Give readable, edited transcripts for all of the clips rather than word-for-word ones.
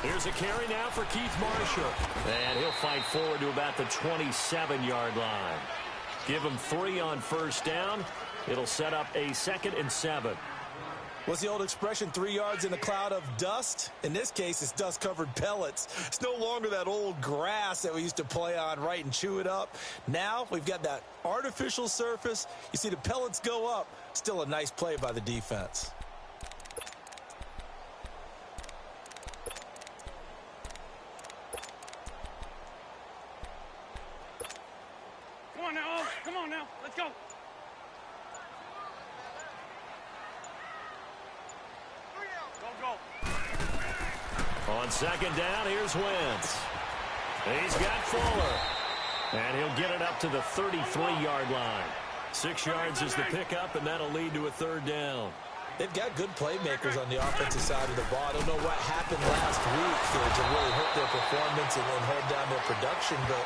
Here's a carry now for Keith Marshall. And he'll fight forward to about the 27-yard line. Give him 3 on first down. It'll set up a 2nd and 7. What's the old expression, 3 yards in a cloud of dust? In this case, it's dust-covered pellets. It's no longer that old grass that we used to play on, right, and chew it up. Now we've got that artificial surface. You see the pellets go up. Still a nice play by the defense. Come on now, come on now, let's go. Go. On 2nd down, here's Wentz. He's got Fuller. And he'll get it up to the 33-yard line. 6 yards is the pickup, and that'll lead to a 3rd down. They've got good playmakers on the offensive side of the ball. I don't know what happened last week to really hurt their performance and hold down their production, but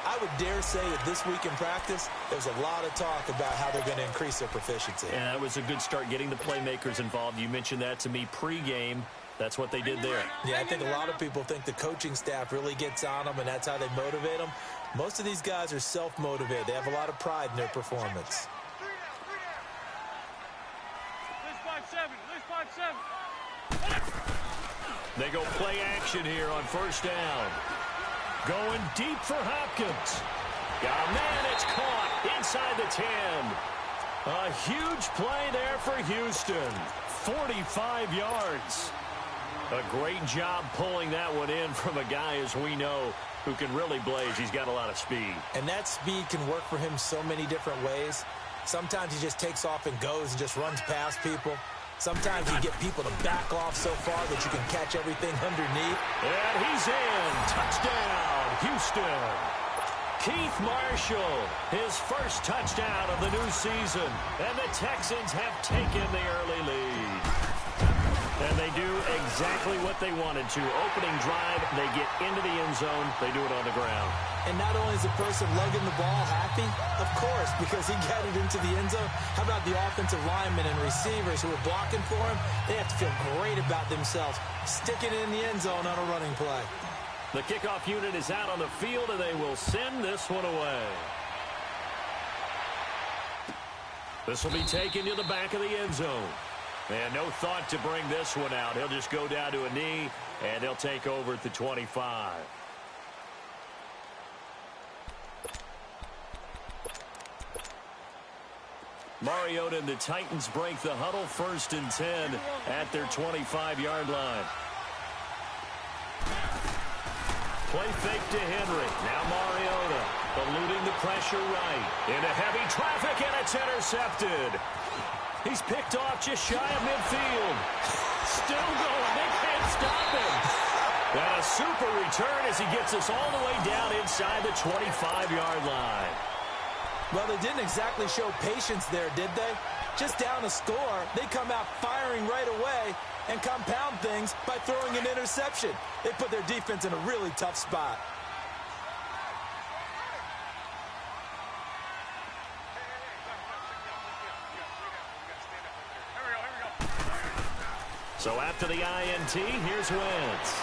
I would dare say that this week in practice, there's a lot of talk about how they're going to increase their proficiency. Yeah, it was a good start getting the playmakers involved. You mentioned that to me pregame. That's what they did there. Yeah, I think a lot of people think the coaching staff really gets on them, and that's how they motivate them. Most of these guys are self-motivated. They have a lot of pride in their performance. List 5-7. They go play action here on first down. Going deep for Hopkins. Oh, man, it's caught inside the 10. A huge play there for Houston. 45 yards. A great job pulling that one in from a guy, as we know, who can really blaze. He's got a lot of speed. And that speed can work for him so many different ways. Sometimes he just takes off and goes and just runs past people. Sometimes you get people to back off so far that you can catch everything underneath. And he's in. Touchdown, Houston. Keith Marshall, his first touchdown of the new season. And the Texans have taken the early lead. And they do exactly what they wanted to. Opening drive, they get into the end zone. They do it on the ground. And not only is the person lugging the ball happy, of course, because he got it into the end zone. How about the offensive linemen and receivers who are blocking for him? They have to feel great about themselves, sticking it in the end zone on a running play. The kickoff unit is out on the field, and they will send this one away. This will be taken to the back of the end zone. And no thought to bring this one out. He'll just go down to a knee, and they'll take over at the 25. Mariota and the Titans break the huddle, 1st and 10 at their 25-yard line. Play fake to Henry. Now Mariota eluding the pressure right. Into heavy traffic, and it's intercepted. He's picked off just shy of midfield. Still going. They can't stop him. And a super return as he gets us all the way down inside the 25-yard line. Well, they didn't exactly show patience there, did they? Just down a score, they come out firing right away and compound things by throwing an interception. They put their defense in a really tough spot. So after the INT, here's Wentz.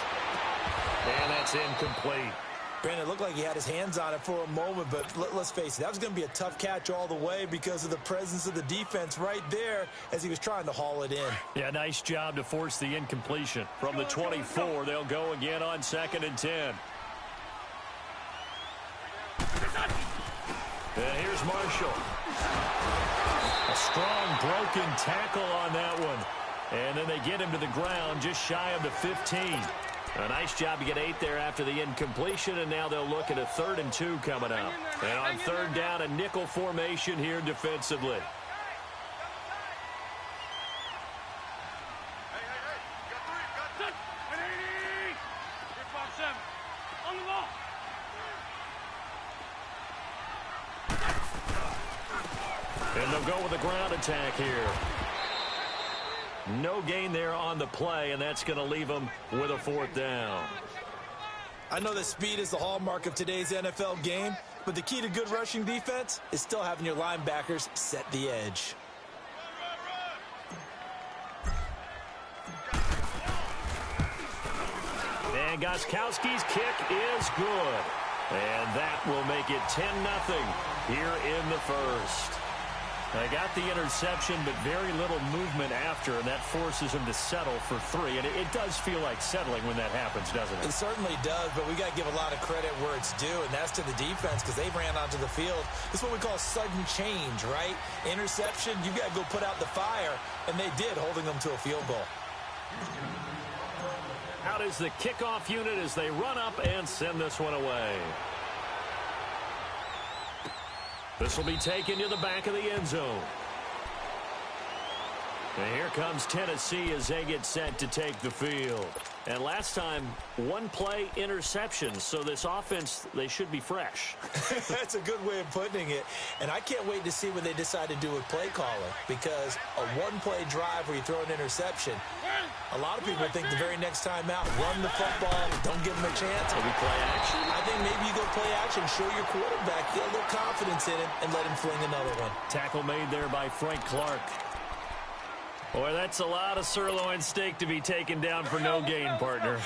And that's incomplete. Brandon, it looked like he had his hands on it for a moment, but let's face it, that was going to be a tough catch all the way because of the presence of the defense right there as he was trying to haul it in. Yeah, nice job to force the incompletion. From the 24, they'll go again on 2nd and 10. And here's Marshall. A strong broken tackle on that one. And then they get him to the ground just shy of the 15. A nice job to get 8 there after the incompletion, and now they'll look at a 3rd and 2 coming up. And on 3rd down, a nickel formation here defensively. And they'll go with a ground attack here. No gain there on the play, and that's going to leave them with a 4th down. I know that speed is the hallmark of today's NFL game, but the key to good rushing defense is still having your linebackers set the edge. And Gostkowski's kick is good. And that will make it 10-0 here in the first. They got the interception, but very little movement after, and that forces them to settle for 3. And it does feel like settling when that happens, doesn't it? It certainly does, but we got to give a lot of credit where it's due, and that's to the defense because they ran onto the field. This is what we call sudden change, right? Interception, you got to go put out the fire, and they did, holding them to a field goal. Out is the kickoff unit as they run up and send this one away. This will be taken to the back of the end zone. And here comes Tennessee as they get set to take the field. And last time, one-play interception. So this offense, they should be fresh. That's a good way of putting it. And I can't wait to see when they decide to do with play calling. Because a one-play drive where you throw an interception, a lot of people think the very next time out, run the football, don't give them a chance. Maybe play action. I think maybe you go play action, show your quarterback, get a little confidence in him, and let him fling another one. Tackle made there by Frank Clark. Boy, that's a lot of sirloin steak to be taken down for no gain, partner.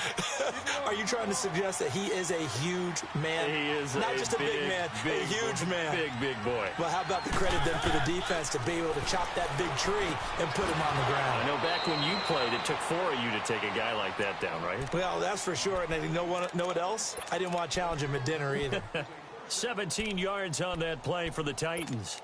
Are you trying to suggest that he is a huge man? He is not just a big man, a huge man. Big boy. Well, how about the credit then for the defense to be able to chop that big tree and put him on the ground? I know back when you played, it took 4 of you to take a guy like that down, right? Well, that's for sure. And you know what else? I didn't want to challenge him at dinner either. 17 yards on that play for the Titans.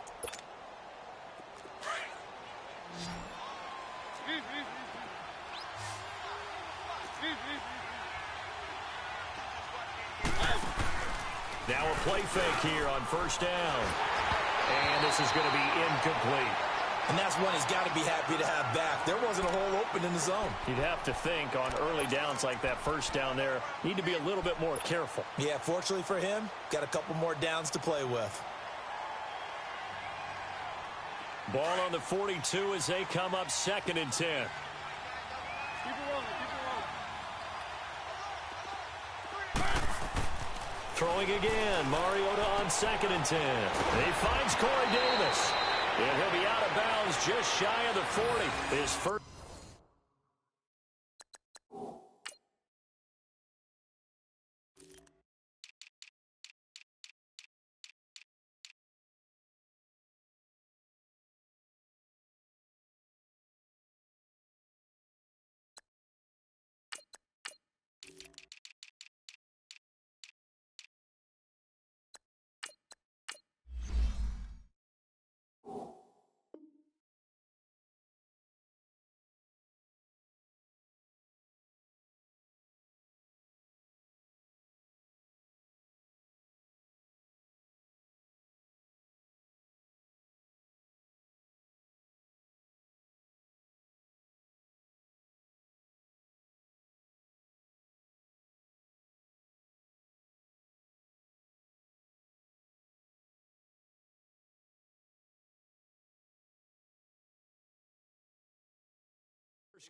Now a play fake here on first down. And this is going to be incomplete. And that's one he's got to be happy to have back. There wasn't a hole open in the zone. You'd have to think on early downs like that first down there, need to be a little bit more careful. Yeah, fortunately for him, got a couple more downs to play with. Ball on the 42 as they come up 2nd and 10. Keep it rolling, keep it rolling. Throwing again, Mariota on 2nd and 10. He finds Corey Davis. And he'll be out of bounds just shy of the 40. His first.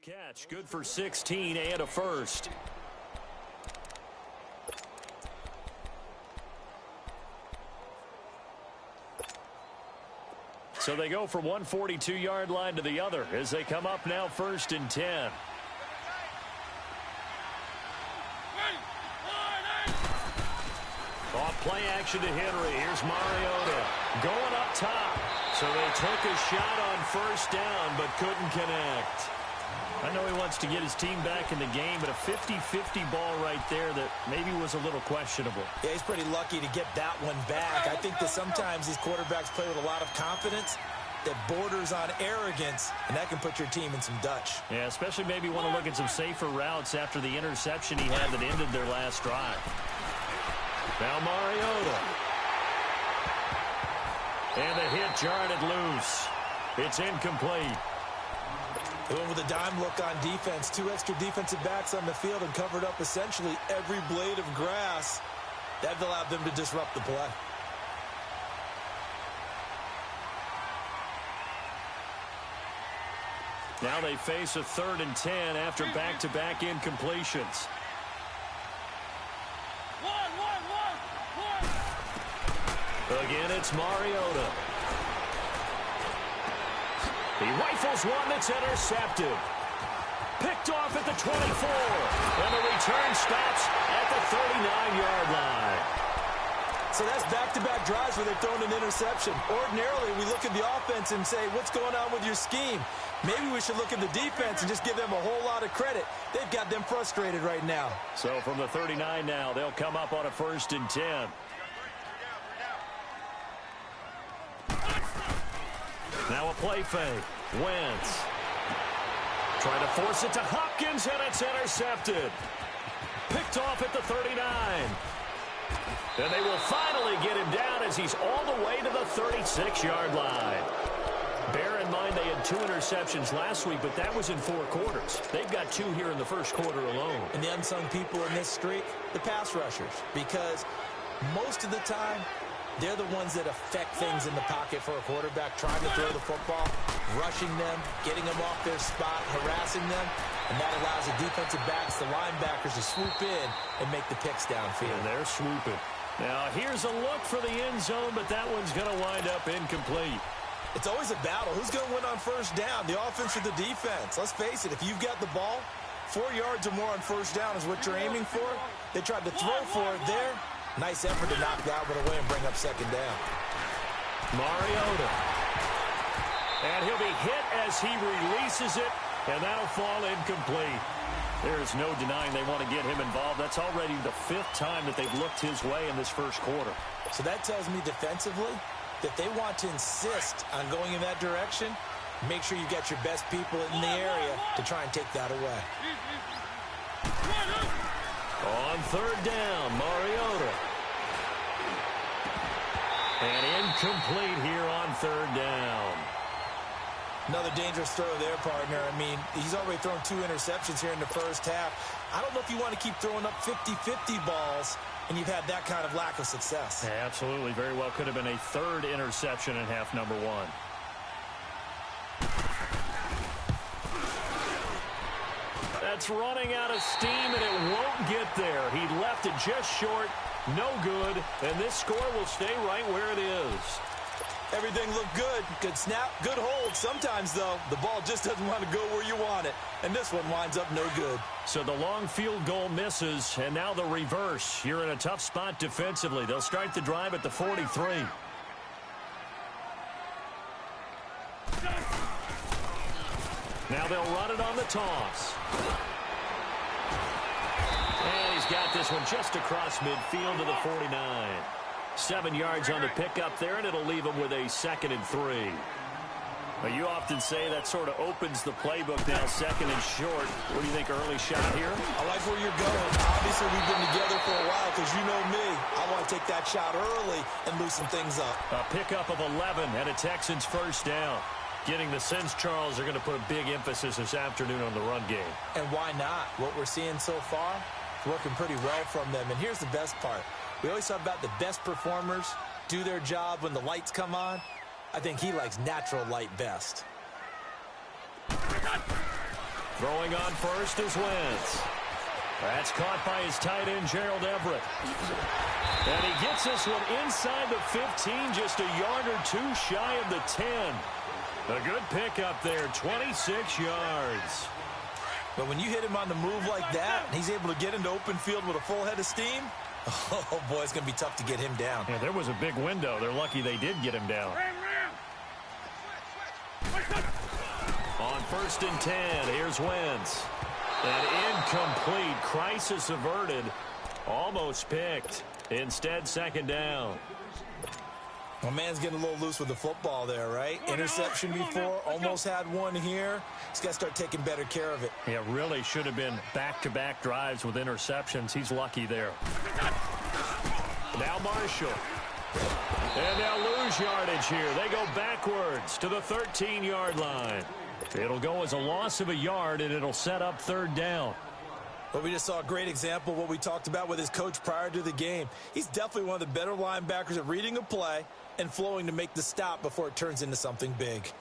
Catch, good for 16 and a first. So they go from 142-yard line to the other as they come up now 1st and 10. Off play action to Henry. Here's Mariota going up top. So they took a shot on first down but couldn't connect. I know he wants to get his team back in the game, but a 50-50 ball right there that maybe was a little questionable. Yeah, he's pretty lucky to get that one back. I think that sometimes these quarterbacks play with a lot of confidence that borders on arrogance, and that can put your team in some Dutch. Yeah, especially maybe want to look at some safer routes after the interception he had that ended their last drive. Now Mariota. And the hit jarred it loose. It's incomplete. Going with a dime look on defense. 2 extra defensive backs on the field and covered up essentially every blade of grass. That allowed them to disrupt the play. Now they face a 3rd and 10 after back-to-back incompletions. Again, it's Mariota. He rifles one that's intercepted. Picked off at the 24. And the return stops 9-yard line. So that's back-to-back drives where they've thrown an interception. Ordinarily, we look at the offense and say, what's going on with your scheme? Maybe we should look at the defense and just give them a whole lot of credit. They've got them frustrated right now. So from the 39 now, they'll come up on a 1st and 10. Now a play fake. Wentz. Trying to force it to Hopkins, and it's intercepted. Picked off at the 39. And they will finally get him down as he's all the way to the 36-yard line. Bear in mind they had 2 interceptions last week, but that was in 4 quarters. They've got 2 here in the first quarter alone. And the unsung people in this streak, the pass rushers, because most of the time, they're the ones that affect things in the pocket for a quarterback, trying to throw the football, rushing them, getting them off their spot, harassing them, and that allows the defensive backs, the linebackers, to swoop in and make the picks downfield. And they're swooping. Now, here's a look for the end zone, but that one's going to wind up incomplete. It's always a battle. Who's going to win on first down, the offense or the defense? Let's face it, if you've got the ball, 4 yards or more on first down is what you're aiming for. They tried to throw for it there. Nice effort to knock that one away and bring up second down. Mariota. And he'll be hit as he releases it, and that'll fall incomplete. There's no denying they want to get him involved. That's already the 5th time that they've looked his way in this first quarter. So that tells me defensively that they want to insist on going in that direction. Make sure you get your best people in the area to try and take that away. On 3rd down, Mariota. And incomplete here on 3rd down. Another dangerous throw there, partner. I mean, he's already thrown 2 interceptions here in the first half. I don't know if you want to keep throwing up 50-50 balls, and you've had that kind of lack of success. Yeah, absolutely. Very well could have been a 3rd interception in half number 1. That's running out of steam, and it won't get there. He left it just short. No good. And this score will stay right where it is. Everything looked good. Good snap, good hold. Sometimes, though, the ball just doesn't want to go where you want it. And this one winds up no good. So the long field goal misses, and now the reverse. You're in a tough spot defensively. They'll start the drive at the 43. Now they'll run it on the toss. And he's got this one just across midfield to the 49. 7 yards on the pickup there, and it'll leave him with a 2nd and 3. Well, you often say that sort of opens the playbook now, 2nd and short. What do you think, early shot here? I like where you're going. Obviously, we've been together for a while because you know me. I want to take that shot early and loosen things up. A pickup of 11 and a Texans 1st down. Getting the sense, Charles, are going to put a big emphasis this afternoon on the run game. And why not? What we're seeing so far, working pretty well from them. And here's the best part. We always talk about the best performers do their job when the lights come on. I think he likes natural light best. Throwing on first is Wentz. That's caught by his tight end, Gerald Everett. And he gets this one inside the 15, just a yard or 2 shy of the 10. A good pickup there, 26 yards. But when you hit him on the move like that, and he's able to get into open field with a full head of steam, oh, boy, it's going to be tough to get him down. Yeah, there was a big window. They're lucky they did get him down. On 1st and 10, here's Wentz. And incomplete. Crisis averted. Almost picked. Instead, 2nd down. My man's getting a little loose with the football there, right? Interception before, almost had one here. He's got to start taking better care of it. Yeah, really should have been back-to-back drives with interceptions. He's lucky there. Now Marshall. And they'll lose yardage here. They go backwards to the 13-yard line. It'll go as a loss of a yard, and it'll set up 3rd down. But we just saw a great example of what we talked about with his coach prior to the game. He's definitely one of the better linebackers at reading a play and flowing to make the stop before it turns into something big.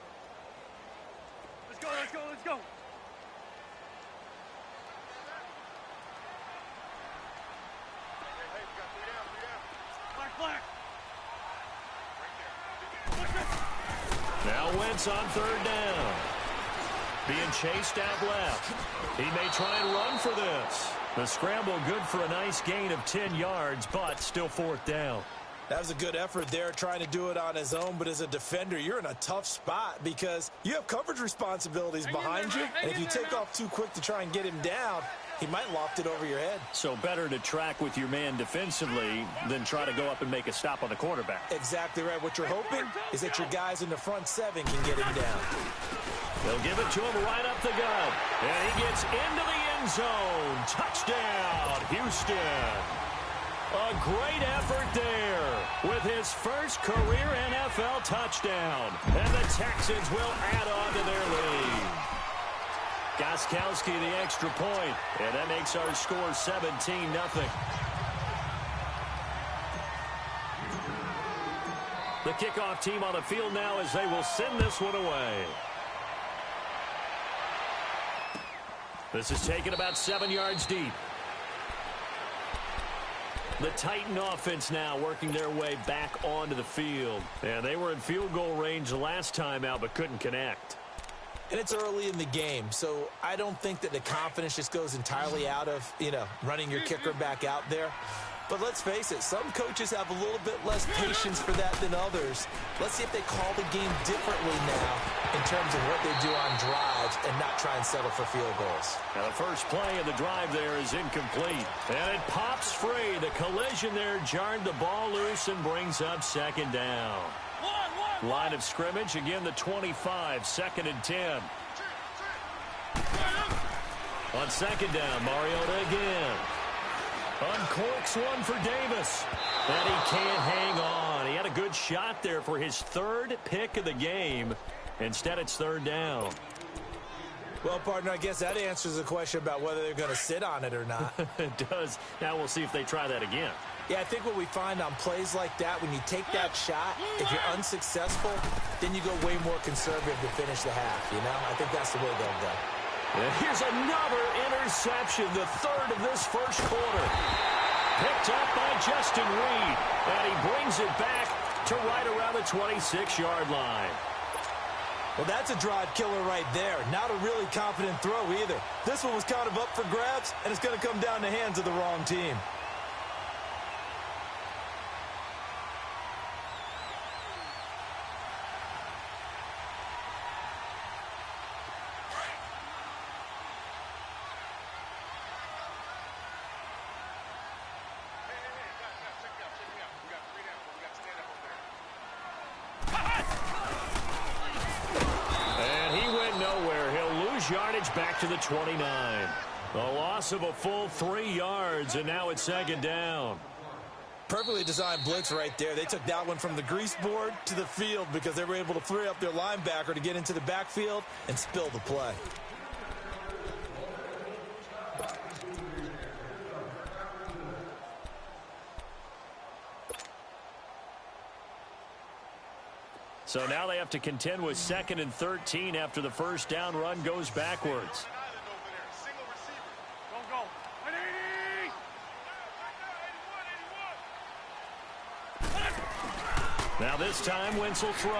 Let's go, let's go, let's go. Black. Now Wentz on 3rd down. Being chased out left. He may try and run for this. The scramble good for a nice gain of 10 yards, but still fourth down. That was a good effort there, trying to do it on his own. But as a defender, you're in a tough spot because you have coverage responsibilities behind you. And if you take off too quick to try and get him down, he might loft it over your head. So better to track with your man defensively than try to go up and make a stop on the quarterback. Exactly right. What you're hoping is that your guys in the front seven can get him down. They'll give it to him right up the gut. And he gets into the end zone. Touchdown, Houston. A great effort there with his first career NFL touchdown. And the Texans will add on to their lead. Gostkowski the extra point, and that makes our score 17-0. The kickoff team on the field now as they will send this one away. This is taken about 7 yards deep. The Titan offense now working their way back onto the field. And they were in field goal range the last time out, but couldn't connect. And it's early in the game, so I don't think that the confidence just goes entirely out of, running your kicker back out there. But let's face it, some coaches have a little bit less patience for that than others. Let's see if they call the game differently now in terms of what they do on drives and not try and settle for field goals. Now the first play of the drive there is incomplete. And it pops free. The collision there jarred the ball loose and brings up second down. Line of scrimmage, again the 25, 2nd and 10. On second down, Mariota again. Uncorks one for Davis. And he can't hang on. He had a good shot there for his third pick of the game. Instead, it's third down. Well, partner, I guess that answers the question about whether they're going to sit on it or not. It does. Now we'll see if they try that again. Yeah, I think what we find on plays like that, when you take that shot, if you're unsuccessful, then you go way more conservative to finish the half, I think that's the way they'll go. And here's another interception, the third of this first quarter. Picked up by Justin Reed, and he brings it back to right around the 26-yard line. Well, that's a drive killer right there. Not a really confident throw either. This one was kind of up for grabs, and it's going to come down the hands of the wrong team. Yardage back to the 29. A loss of a full 3 yards, and now it's second down. Perfectly designed blitz right there. They took that one from the grease board to the field because they were able to free up their linebacker to get into the backfield and spill the play. So now they have to contend with 2nd and 13 after the first down run goes backwards. Now this time Wentz will throw.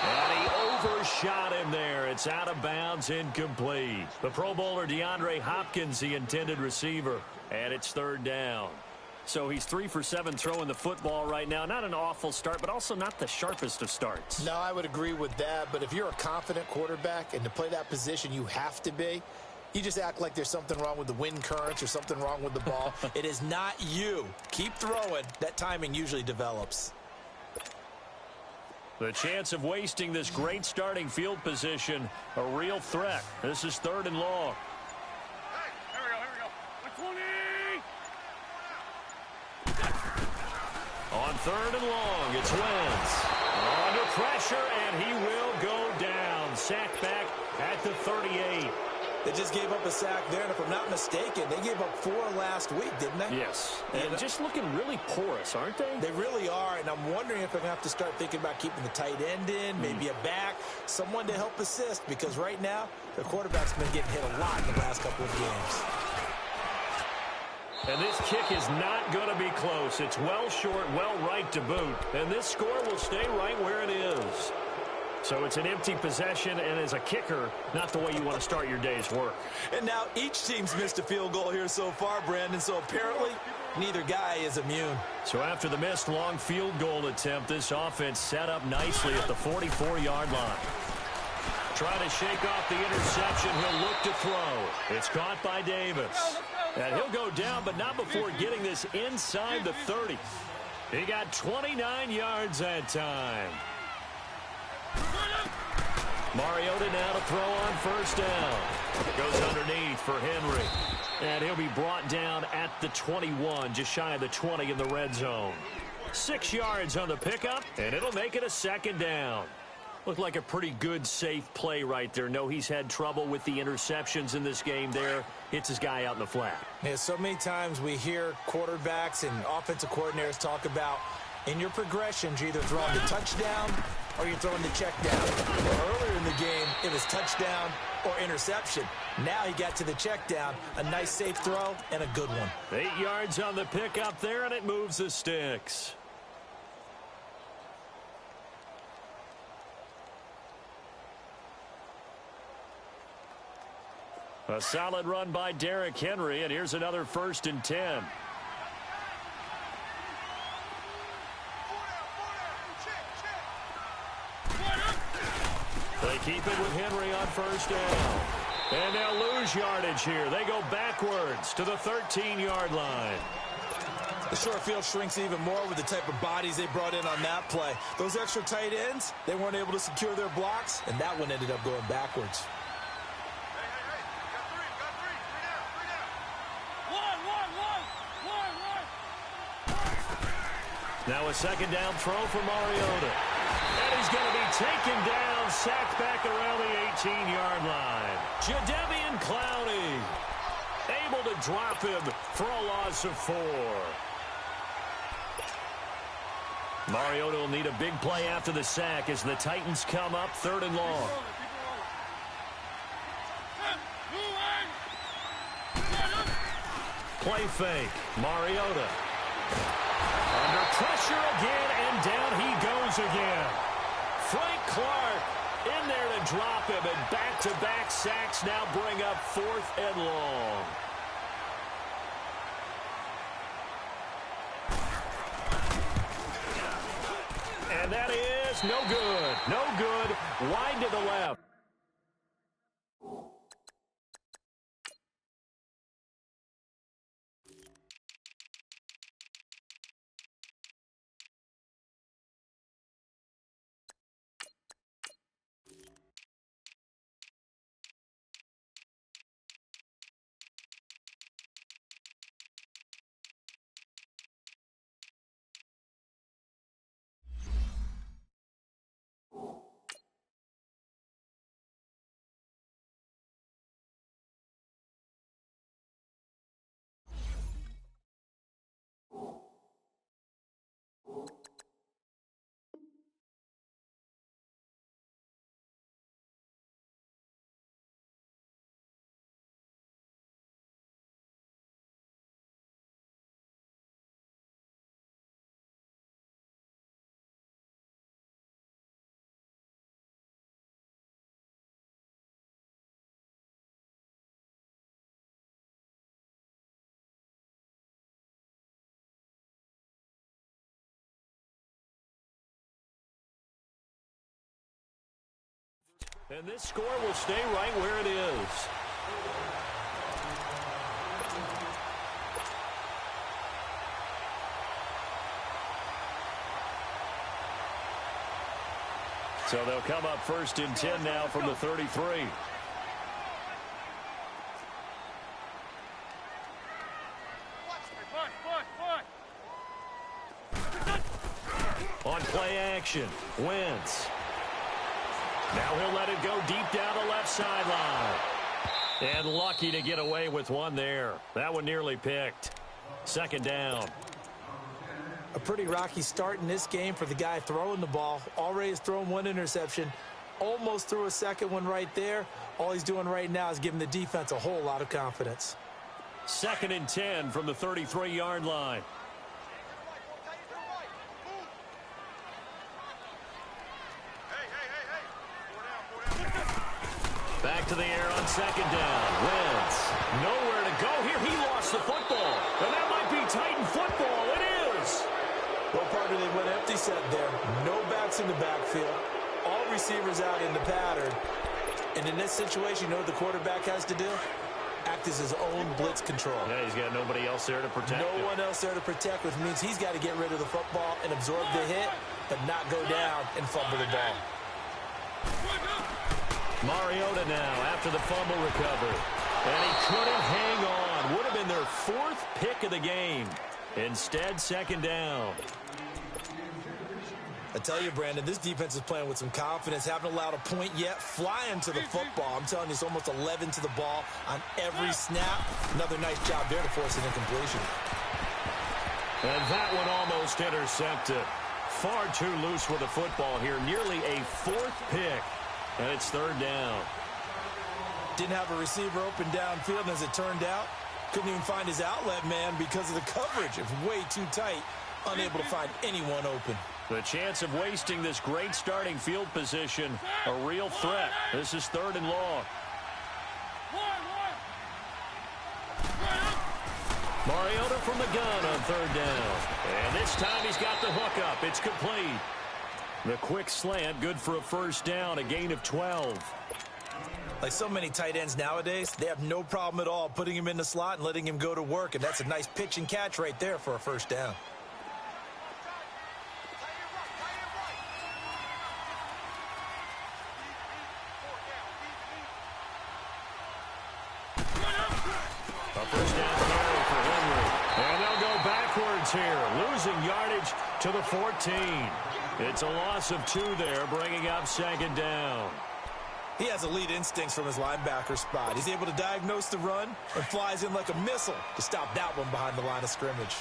And he overshot him there. It's out of bounds, incomplete. The Pro Bowler DeAndre Hopkins, the intended receiver. And it's third down. So he's 3 for 7 throwing the football right now. Not an awful start, but also not the sharpest of starts. No, I would agree with that. But if you're a confident quarterback and to play that position you have to be, you just act like there's something wrong with the wind currents or something wrong with the ball. It is not you. Keep throwing. That timing usually develops. The chance of wasting this great starting field position, a real threat. This is 3rd and long. Here we go. 20! On 3rd and long, it's Wentz. Under pressure, and he will go down. Sacked back at the 38. They just gave up a sack there, and if I'm not mistaken, they gave up 4 last week, didn't they? Yes. And just looking really porous, aren't they? They really are, and I'm wondering if they're going to have to start thinking about keeping the tight end in, maybe a back, someone to help assist, because right now, the quarterback's been getting hit a lot in the last couple of games. And this kick is not going to be close. It's well short, well right to boot. And this score will stay right where it is. So it's an empty possession, and as a kicker, not the way you want to start your day's work. And now each team's missed a field goal here so far, Brandon, so apparently neither guy is immune. So after the missed long field goal attempt, this offense set up nicely at the 44-yard line. Trying to shake off the interception. He'll look to throw. It's caught by Davis. And he'll go down, but not before getting this inside the 30. He got 29 yards that time. Mariota now to throw on first down. Goes underneath for Henry. And he'll be brought down at the 21, just shy of the 20 in the red zone. 6 yards on the pickup, and it'll make it a second down. Looked like a pretty good, safe play right there. No, he's had trouble with the interceptions in this game there. Hits his guy out in the flat. Yeah, so many times we hear quarterbacks and offensive coordinators talk about in your progressions, you're either throwing the touchdown or you're throwing the check down. Well, earlier in the game, it was touchdown or interception. Now he got to the check down. A nice, safe throw and a good one. 8 yards on the pickup there, and it moves the sticks. A solid run by Derrick Henry, and here's another 1st and 10. They keep it with Henry on first down. And they'll lose yardage here. They go backwards to the 13-yard line. The short field shrinks even more with the type of bodies they brought in on that play. Those extra tight ends, they weren't able to secure their blocks, and that one ended up going backwards. Now a second down throw for Mariota. And he's going to be taken down, sacked back around the 18-yard line. Jadeveon Clowney able to drop him for a loss of 4. Mariota will need a big play after the sack as the Titans come up 3rd and long. Play fake. Mariota. Under pressure again, and down he goes again. Frank Clark in there to drop him, and back-to-back sacks now bring up 4th and long. And that is no good. No good. Wide to the left. And this score will stay right where it is. So they'll come up 1st and 10 now from the 33. On play action, Wentz. Now he'll let it go deep down the left sideline. And lucky to get away with one there. That one nearly picked. 2nd down. A pretty rocky start in this game for the guy throwing the ball. Already has thrown 1 interception. Almost threw a 2nd one right there. All he's doing right now is giving the defense a whole lot of confidence. 2nd and 10 from the 33-yard line. back to the air on second down. Wentz, nowhere to go here. He lost the football. And that might be Titan football. It is. Well, partner, they went empty set there. No backs in the backfield. All receivers out in the pattern. And in this situation, you know what the quarterback has to do? Act as his own blitz control. Yeah, he's got nobody else there to protect him. No one else there to protect, which means he's got to get rid of the football and absorb the hit, but not go down and fumble the ball. Mariota now after the fumble recovery. And he couldn't hang on. Would have been their 4th pick of the game. Instead, second down. I tell you, Brandon, this defense is playing with some confidence. Haven't allowed a point yet. Flying to the football. I'm telling you, it's almost 11 to the ball on every snap. Another nice job there to force an incompletion. And that one almost intercepted. Far too loose with the football here. Nearly a 4th pick. And it's third down. Didn't have a receiver open downfield, and as it turned out, couldn't even find his outlet man because of the coverage. It was way too tight. Unable to find anyone open. The chance of wasting this great starting field position, a real threat. This is third and long. Mariota from the gun on third down. And this time he's got the hook up. It's complete. The quick slant, good for a first down, a gain of 12. Like so many tight ends nowadays, they have no problem at all putting him in the slot and letting him go to work. And that's a nice pitch and catch right there for a first down. A first down carry for Henry. And they'll go backwards here, losing yardage to the 14. It's a loss of 2 there, bringing up second down. He has elite instincts from his linebacker spot. He's able to diagnose the run and flies in like a missile to stop that one behind the line of scrimmage.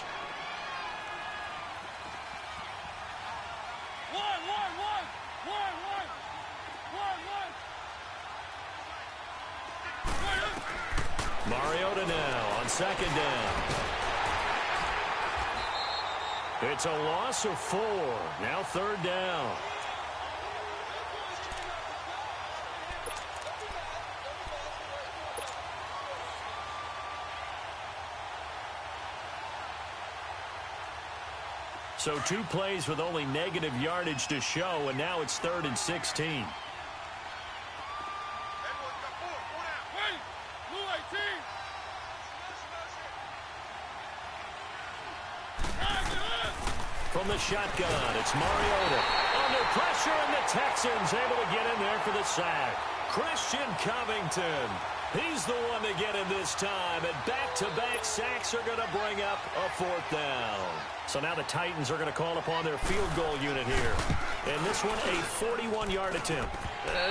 Mariota now on second down. It's a loss of 4. Now third down. So 2 plays with only negative yardage to show, and now it's 3rd and 16. From the shotgun, it's Mariota. Under pressure, and the Texans able to get in there for the sack. Christian Covington. He's the one to get in this time, and back-to-back sacks are going to bring up a 4th down. So now the Titans are going to call upon their field goal unit here. And this one, a 41-yard attempt.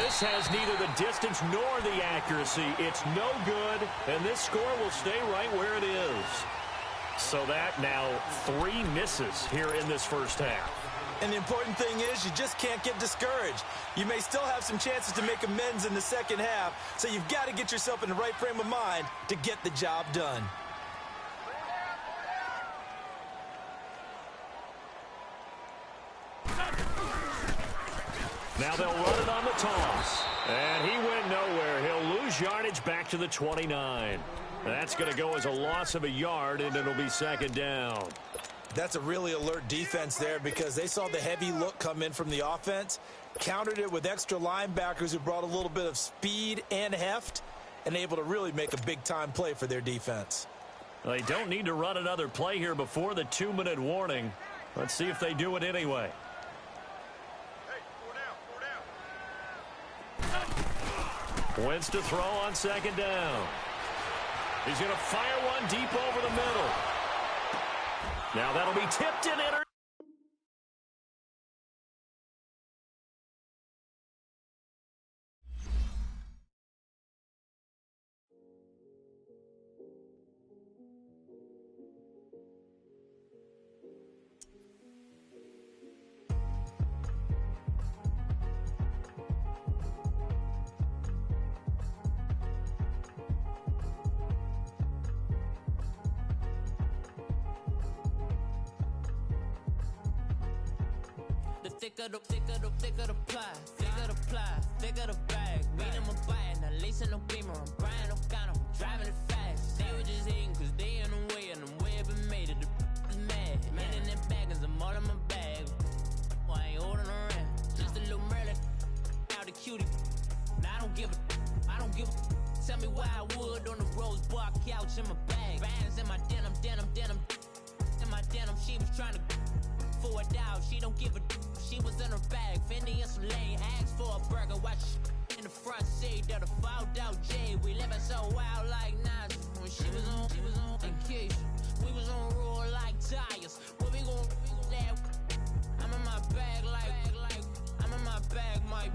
This has neither the distance nor the accuracy. It's no good, and this score will stay right where it is. So that now 3 misses here in this first half. And the important thing is you just can't get discouraged. You may still have some chances to make amends in the second half, so you've got to get yourself in the right frame of mind to get the job done. Now they'll run it on the toss. And he went nowhere. He'll lose yardage back to the 29. That's going to go as a loss of a yard, and it'll be second down. That's a really alert defense there because they saw the heavy look come in from the offense, countered it with extra linebackers who brought a little bit of speed and heft, and able to really make a big-time play for their defense. They don't need to run another play here before the 2-minute warning. Let's see if they do it anyway. Wentz to throw on second down. He's going to fire one deep over the middle. Now that'll be tipped and entered. thicker the pie, thicker the ply, thicker the bag. Beat him a bite, now lace in the beamer. I'm Brian O'Connor, I'm driving it fast. They were just hating cause they in the way, and the way I've been made it, the is mad. Man in that bag, cause I'm all in my bag. Well, I ain't holding around, just a little Merlin, out the cutie. Now I don't give a. Tell me why I would on the rose bar couch in my bag. Bands in my denim. In my denim, she was trying to for it out. She don't give a. She was in her bag. Fendi and some lane. Asked for a burger. Watch in the front seat of the fouled out J. We living so wild like Nas. When she was on vacation. We was on roll like tires. Where we gon' that? I'm in my bag like I'm in my bag, Mike.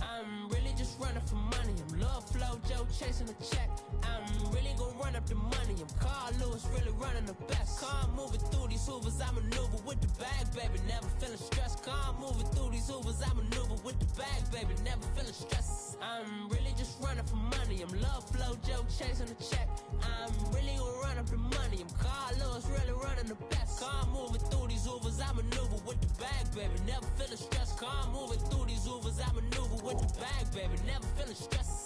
I'm really just running for money. I'm Love Flow Joe chasing the check. I'm really gonna run up the money. I'm Carl Lewis, really running the best. Car moving through these Hoovers, I maneuver with the bag, baby. Never feeling stressed. Car moving through these Hoovers, I maneuver with the bag, baby. Never feeling stressed. I'm really just running for money. I'm Love Flow Joe chasing the check. I'm really gonna run up the money. I'm Carl Lewis, really running the best. Car moving through these Hoovers, I maneuver with the bag, baby. Never feeling stressed. Car moving through these Hoovers, I maneuver with the bag, baby. Never feeling stressed.